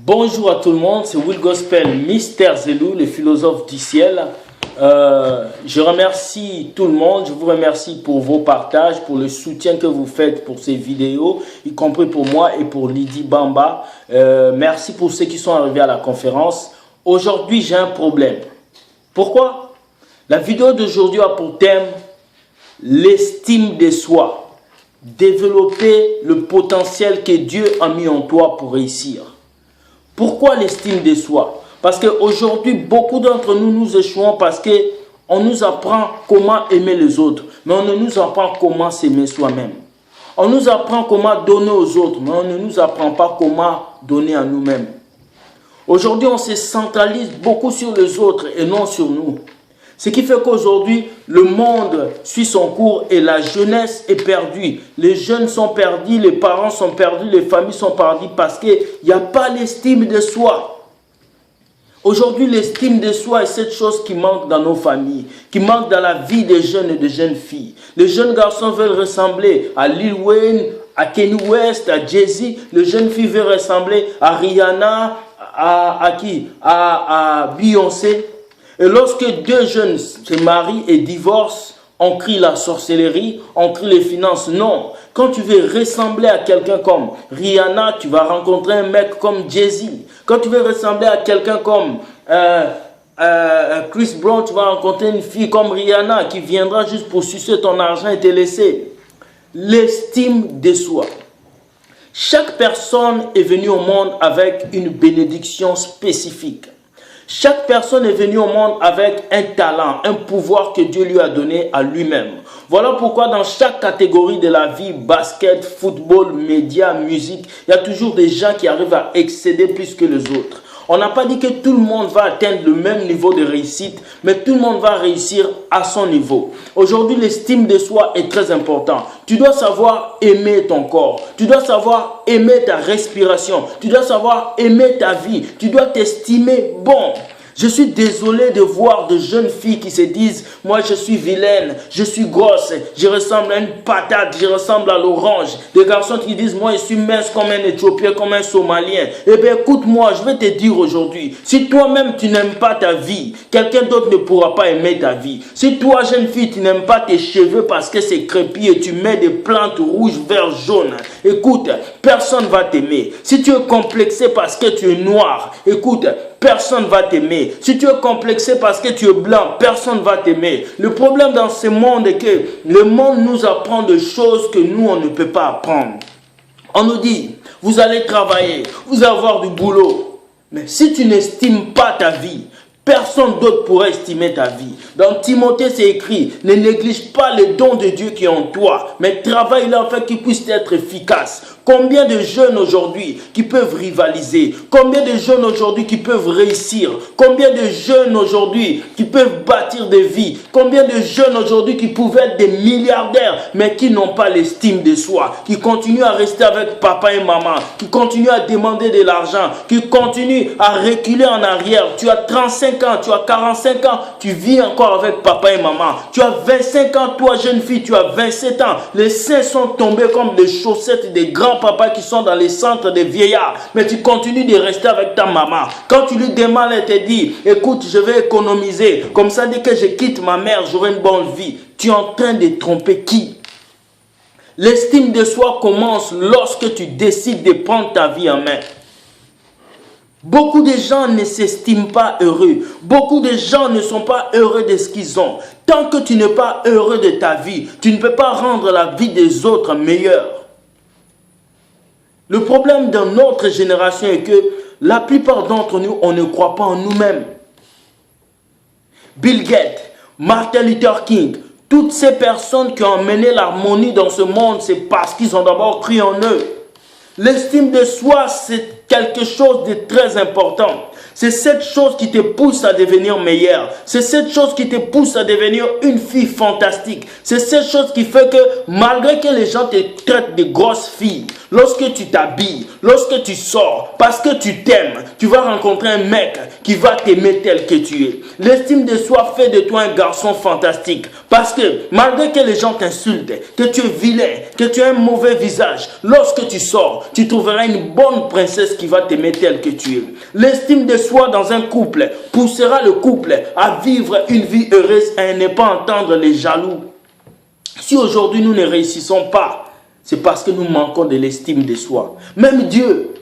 Bonjour à tout le monde, c'est Will Gospel, Mister Zelou, le philosophe du ciel. Je remercie tout le monde, je vous remercie pour vos partages, pour le soutien que vous faites pour ces vidéos, y compris pour moi et pour Lydie Bamba. Merci pour ceux qui sont arrivés à la conférence. Aujourd'hui, j'ai un problème. Pourquoi? La vidéo d'aujourd'hui a pour thème l'estime de soi. Développer le potentiel que Dieu a mis en toi pour réussir. Pourquoi l'estime de soi? Parce qu'aujourd'hui, beaucoup d'entre nous, nous échouons parce qu'on nous apprend comment aimer les autres, mais on ne nous apprend comment s'aimer soi-même. On nous apprend comment donner aux autres, mais on ne nous apprend pas comment donner à nous-mêmes. Aujourd'hui, on se centralise beaucoup sur les autres et non sur nous. Ce qui fait qu'aujourd'hui, le monde suit son cours et la jeunesse est perdue. Les jeunes sont perdus, les parents sont perdus, les familles sont perdues parce qu'il n'y a pas l'estime de soi. Aujourd'hui, l'estime de soi est cette chose qui manque dans nos familles, qui manque dans la vie des jeunes et des jeunes filles. Les jeunes garçons veulent ressembler à Lil Wayne, à Kanye West, à Jay-Z. Les jeunes filles veulent ressembler à Rihanna, à Beyoncé. Et lorsque deux jeunes se marient et divorcent, on crie la sorcellerie, on crie les finances. Non, quand tu veux ressembler à quelqu'un comme Rihanna, tu vas rencontrer un mec comme Jay-Z. Quand tu veux ressembler à quelqu'un comme Chris Brown, tu vas rencontrer une fille comme Rihanna qui viendra juste pour sucer ton argent et te laisser. L'estime de soi. Chaque personne est venue au monde avec une bénédiction spécifique. Chaque personne est venue au monde avec un talent, un pouvoir que Dieu lui a donné à lui-même. Voilà pourquoi dans chaque catégorie de la vie, basket, football, médias, musique, il y a toujours des gens qui arrivent à excéder plus que les autres. On n'a pas dit que tout le monde va atteindre le même niveau de réussite, mais tout le monde va réussir à son niveau. Aujourd'hui, l'estime de soi est très importante. Tu dois savoir aimer ton corps. Tu dois savoir aimer ta respiration. Tu dois savoir aimer ta vie. Tu dois t'estimer bon. Je suis désolé de voir de jeunes filles qui se disent « Moi, je suis vilaine, je suis grosse, je ressemble à une patate, je ressemble à l'orange. » Des garçons qui disent « Moi, je suis mince comme un Éthiopien, comme un Somalien. » Eh bien, écoute-moi, je vais te dire aujourd'hui, si toi-même, tu n'aimes pas ta vie, quelqu'un d'autre ne pourra pas aimer ta vie. Si toi, jeune fille, tu n'aimes pas tes cheveux parce que c'est crépi et tu mets des plantes rouges, vert, jaune, écoute, personne ne va t'aimer. Si tu es complexé parce que tu es noir, écoute, personne ne va t'aimer. Si tu es complexé parce que tu es blanc, personne ne va t'aimer. Le problème dans ce monde est que le monde nous apprend des choses que nous, on ne peut pas apprendre. On nous dit, vous allez travailler, vous allez avoir du boulot. Mais si tu n'estimes pas ta vie, personne d'autre pourra estimer ta vie. Dans Timothée, c'est écrit, ne néglige pas les dons de Dieu qui est en toi, mais travaille-là afin qu'ils puissent être efficaces. Combien de jeunes aujourd'hui qui peuvent rivaliser? Combien de jeunes aujourd'hui qui peuvent réussir? Combien de jeunes aujourd'hui qui peuvent bâtir des vies? Combien de jeunes aujourd'hui qui pouvaient être des milliardaires, mais qui n'ont pas l'estime de soi, qui continuent à rester avec papa et maman, qui continuent à demander de l'argent, qui continuent à reculer en arrière. Tu as 35 ans, tu as 45 ans, tu vis encore avec papa et maman. Tu as 25 ans, toi jeune fille, tu as 27 ans. Les seins sont tombés comme des chaussettes des grands papas qui sont dans les centres des vieillards. Mais tu continues de rester avec ta maman. Quand tu lui demandes, elle te dit, écoute, je vais économiser. Comme ça, dès que je quitte ma mère, j'aurai une bonne vie. Tu es en train de tromper qui? L'estime de soi commence lorsque tu décides de prendre ta vie en main. Beaucoup de gens ne s'estiment pas heureux. Beaucoup de gens ne sont pas heureux de ce qu'ils ont. Tant que tu n'es pas heureux de ta vie, tu ne peux pas rendre la vie des autres meilleure. Le problème de notre génération est que la plupart d'entre nous, on ne croit pas en nous-mêmes. Bill Gates, Martin Luther King, toutes ces personnes qui ont amené l'harmonie dans ce monde, c'est parce qu'ils ont d'abord cru en eux. L'estime de soi, c'est quelque chose de très important. C'est cette chose qui te pousse à devenir meilleur. C'est cette chose qui te pousse à devenir une fille fantastique. C'est cette chose qui fait que malgré que les gens te traitent de grosse fille, lorsque tu t'habilles, lorsque tu sors, parce que tu t'aimes, tu vas rencontrer un mec qui va t'aimer tel que tu es. L'estime de soi fait de toi un garçon fantastique. Parce que malgré que les gens t'insultent, que tu es vilain, que tu as un mauvais visage, lorsque tu sors, tu trouveras une bonne princesse qui va t'aimer tel que tu es. L'estime de soi dans un couple poussera le couple à vivre une vie heureuse et à ne pas entendre les jaloux. Si aujourd'hui nous ne réussissons pas, c'est parce que nous manquons de l'estime de soi. Même Dieu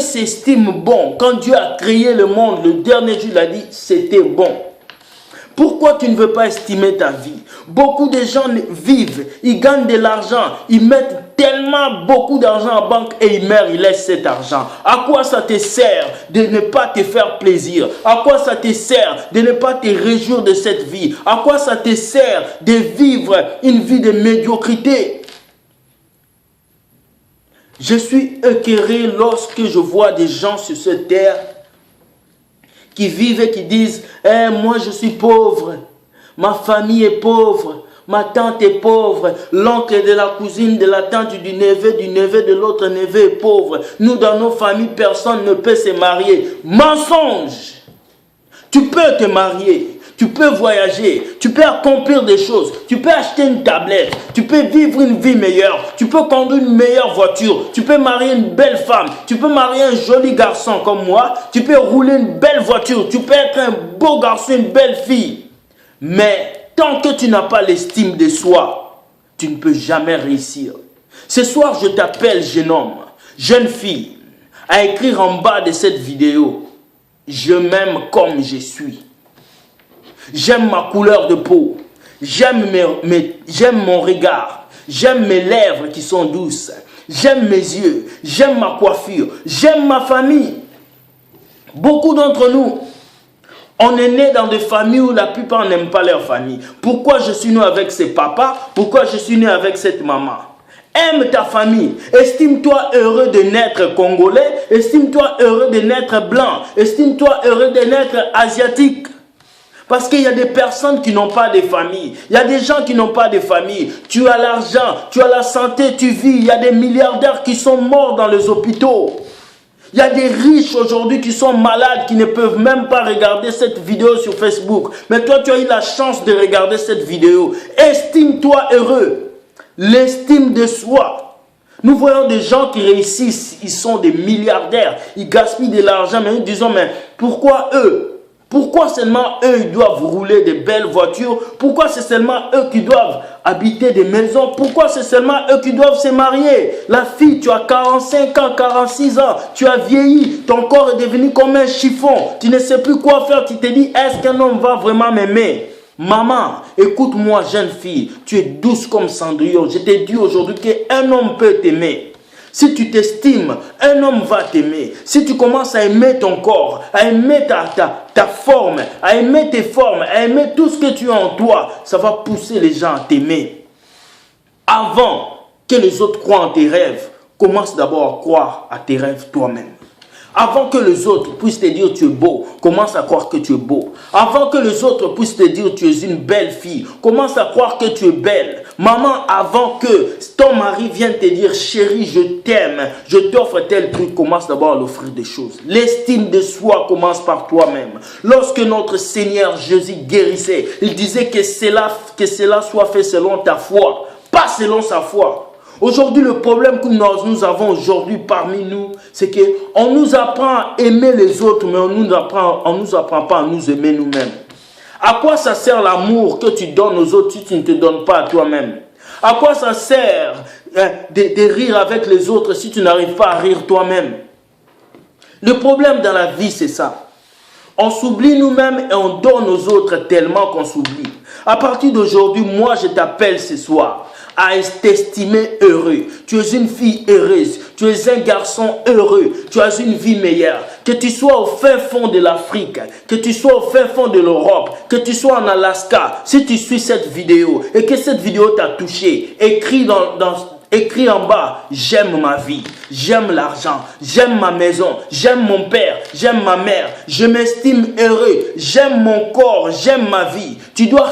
s'estime bon. Quand Dieu a créé le monde, le dernier jour, il a dit c'était bon. Pourquoi tu ne veux pas estimer ta vie? Beaucoup de gens vivent, ils gagnent de l'argent, ils mettent tellement beaucoup d'argent en banque et ils meurent, ils laissent cet argent. À quoi ça te sert de ne pas te faire plaisir? À quoi ça te sert de ne pas te réjouir de cette vie? À quoi ça te sert de vivre une vie de médiocrité? Je suis écœuré lorsque je vois des gens sur cette terre qui vivent et qui disent moi je suis pauvre, ma famille est pauvre, ma tante est pauvre, l'oncle de la cousine, de la tante, du neveu de l'autre neveu est pauvre. Nous dans nos familles, personne ne peut se marier. Mensonge! Tu peux te marier, tu peux voyager, tu peux accomplir des choses, tu peux acheter une tablette, tu peux vivre une vie meilleure, tu peux conduire une meilleure voiture, tu peux marier une belle femme, tu peux marier un joli garçon comme moi, tu peux rouler une belle voiture, tu peux être un beau garçon, une belle fille. Mais tant que tu n'as pas l'estime de soi, tu ne peux jamais réussir. Ce soir, je t'appelle jeune homme, jeune fille, à écrire en bas de cette vidéo: je m'aime comme je suis. J'aime ma couleur de peau. J'aime mon regard. J'aime mes lèvres qui sont douces. J'aime mes yeux. J'aime ma coiffure. J'aime ma famille. Beaucoup d'entre nous, on est né dans des familles où la plupart n'aiment pas leur famille. Pourquoi je suis né avec ce papa? Pourquoi je suis né avec cette maman? Aime ta famille. Estime-toi heureux de naître congolais. Estime-toi heureux de naître blanc. Estime-toi heureux de naître asiatique. Parce qu'il y a des personnes qui n'ont pas de famille. Il y a des gens qui n'ont pas de famille. Tu as l'argent, tu as la santé, tu vis. Il y a des milliardaires qui sont morts dans les hôpitaux. Il y a des riches aujourd'hui qui sont malades, qui ne peuvent même pas regarder cette vidéo sur Facebook. Mais toi, tu as eu la chance de regarder cette vidéo. Estime-toi heureux. L'estime de soi. Nous voyons des gens qui réussissent, ils sont des milliardaires, ils gaspillent de l'argent, mais nous disons, mais pourquoi eux? Pourquoi seulement eux, ils doivent rouler de belles voitures? Pourquoi c'est seulement eux qui doivent habiter des maisons? Pourquoi c'est seulement eux qui doivent se marier? La fille, tu as 45 ans, 46 ans, tu as vieilli, ton corps est devenu comme un chiffon, tu ne sais plus quoi faire, tu te dis, est-ce qu'un homme va vraiment m'aimer? Maman, écoute-moi, jeune fille, tu es douce comme Cendrillon. Je t'ai dit aujourd'hui qu'un homme peut t'aimer. Si tu t'estimes, un homme va t'aimer. Si tu commences à aimer ton corps, à aimer ta forme, à aimer tes formes, à aimer tout ce que tu as en toi, ça va pousser les gens à t'aimer. Avant que les autres croient en tes rêves, commence d'abord à croire à tes rêves toi-même. Avant que les autres puissent te dire tu es beau, commence à croire que tu es beau. Avant que les autres puissent te dire tu es une belle fille, commence à croire que tu es belle. Maman, avant que ton mari vienne te dire chérie, je t'aime, je t'offre tel truc, commence d'abord à l'offrir des choses. L'estime de soi commence par toi-même. Lorsque notre Seigneur Jésus guérissait, il disait que cela soit fait selon ta foi, pas selon sa foi. Aujourd'hui, le problème que nous avons aujourd'hui parmi nous, c'est qu'on nous apprend à aimer les autres, mais on nous apprend pas à nous aimer nous-mêmes. À quoi ça sert l'amour que tu donnes aux autres si tu ne te donnes pas à toi-même? À quoi ça sert de rire avec les autres si tu n'arrives pas à rire toi-même? Le problème dans la vie, c'est ça. On s'oublie nous-mêmes et on donne aux autres tellement qu'on s'oublie. À partir d'aujourd'hui, moi, je t'appelle ce soir à t'estimer heureux. Tu es une fille heureuse. Tu es un garçon heureux. Tu as une vie meilleure. Que tu sois au fin fond de l'Afrique, que tu sois au fin fond de l'Europe, que tu sois en Alaska, si tu suis cette vidéo et que cette vidéo t'a touché, écris en bas, j'aime ma vie, j'aime l'argent, j'aime ma maison, j'aime mon père, j'aime ma mère, je m'estime heureux, j'aime mon corps, j'aime ma vie. Tu dois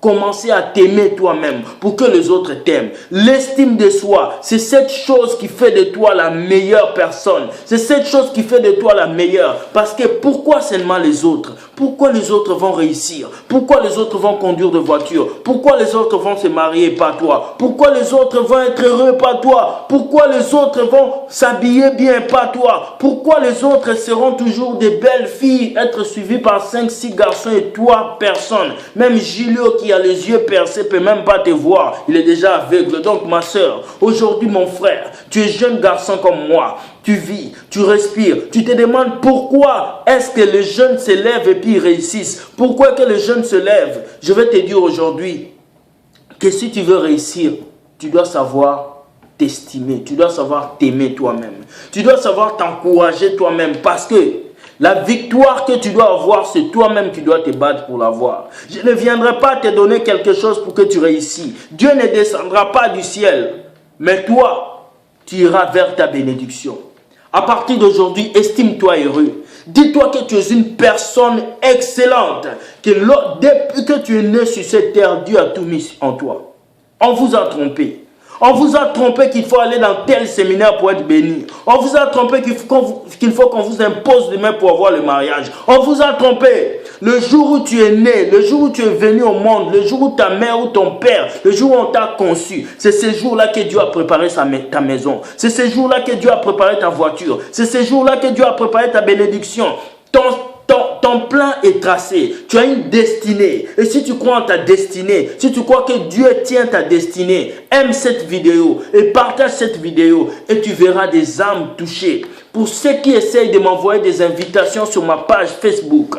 commencer à t'aimer toi-même pour que les autres t'aiment. L'estime de soi, c'est cette chose qui fait de toi la meilleure personne. C'est cette chose qui fait de toi la meilleure. Parce que pourquoi seulement les autres? Pourquoi les autres vont réussir? Pourquoi les autres vont conduire de voiture? Pourquoi les autres vont se marier, pas toi? Pourquoi les autres vont être heureux, pas toi? Pourquoi les autres vont s'habiller bien, pas toi? Pourquoi les autres seront toujours des belles filles, être suivies par 5-6 garçons et toi, personne? Même Julio qui a les yeux percés peut même pas te voir. Il est déjà aveugle. Donc ma soeur, aujourd'hui mon frère, tu es jeune garçon comme moi. Tu vis, tu respires. Tu te demandes pourquoi est-ce que les jeunes se lèvent et puis ils réussissent. Pourquoi que les jeunes se lèvent? Je vais te dire aujourd'hui que si tu veux réussir, tu dois savoir t'estimer. Tu dois savoir t'aimer toi-même. Tu dois savoir t'encourager toi-même parce que la victoire que tu dois avoir, c'est toi-même qui dois te battre pour l'avoir. Je ne viendrai pas te donner quelque chose pour que tu réussisses. Dieu ne descendra pas du ciel. Mais toi, tu iras vers ta bénédiction. À partir d'aujourd'hui, estime-toi heureux. Dis-toi que tu es une personne excellente. Que depuis que tu es né sur cette terre, Dieu a tout mis en toi. On vous a trompé. On vous a trompé qu'il faut aller dans tel séminaire pour être béni. On vous a trompé qu'il faut qu'on vous impose les mains pour avoir le mariage. On vous a trompé. Le jour où tu es né, le jour où tu es venu au monde, le jour où ta mère ou ton père, le jour où on t'a conçu, c'est ce jour-là que Dieu a préparé ta maison. C'est ce jour-là que Dieu a préparé ta voiture. C'est ce jour-là que Dieu a préparé ta bénédiction. Ton plan est tracé. Tu as une destinée. Et si tu crois en ta destinée, si tu crois que Dieu tient ta destinée, aime cette vidéo et partage cette vidéo et tu verras des âmes touchées. Pour ceux qui essayent de m'envoyer des invitations sur ma page Facebook,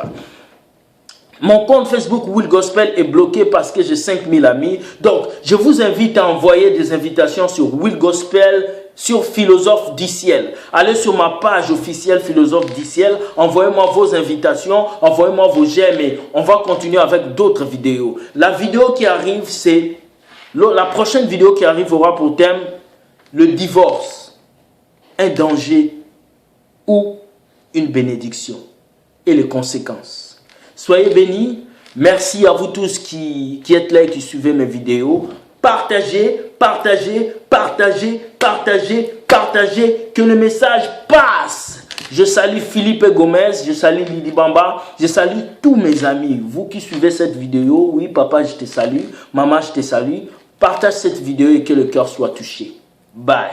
mon compte Facebook Will Gospel est bloqué parce que j'ai 5000 amis. Donc, je vous invite à envoyer des invitations sur Will Gospel, sur Philosophe du Ciel. Allez sur ma page officielle Philosophe du Ciel. Envoyez-moi vos invitations, envoyez-moi vos j'aime et on va continuer avec d'autres vidéos. La vidéo qui arrive, c'est... La prochaine vidéo qui arrive aura pour thème le divorce, un danger ou une bénédiction et les conséquences. Soyez bénis. Merci à vous tous qui êtes là et qui suivez mes vidéos. Partagez, partagez, partagez, partagez, partagez. Que le message passe. Je salue Philippe Gomez, je salue Lydie Bamba, je salue tous mes amis. Vous qui suivez cette vidéo, oui papa je te salue, maman je te salue. Partage cette vidéo et que le cœur soit touché. Bye.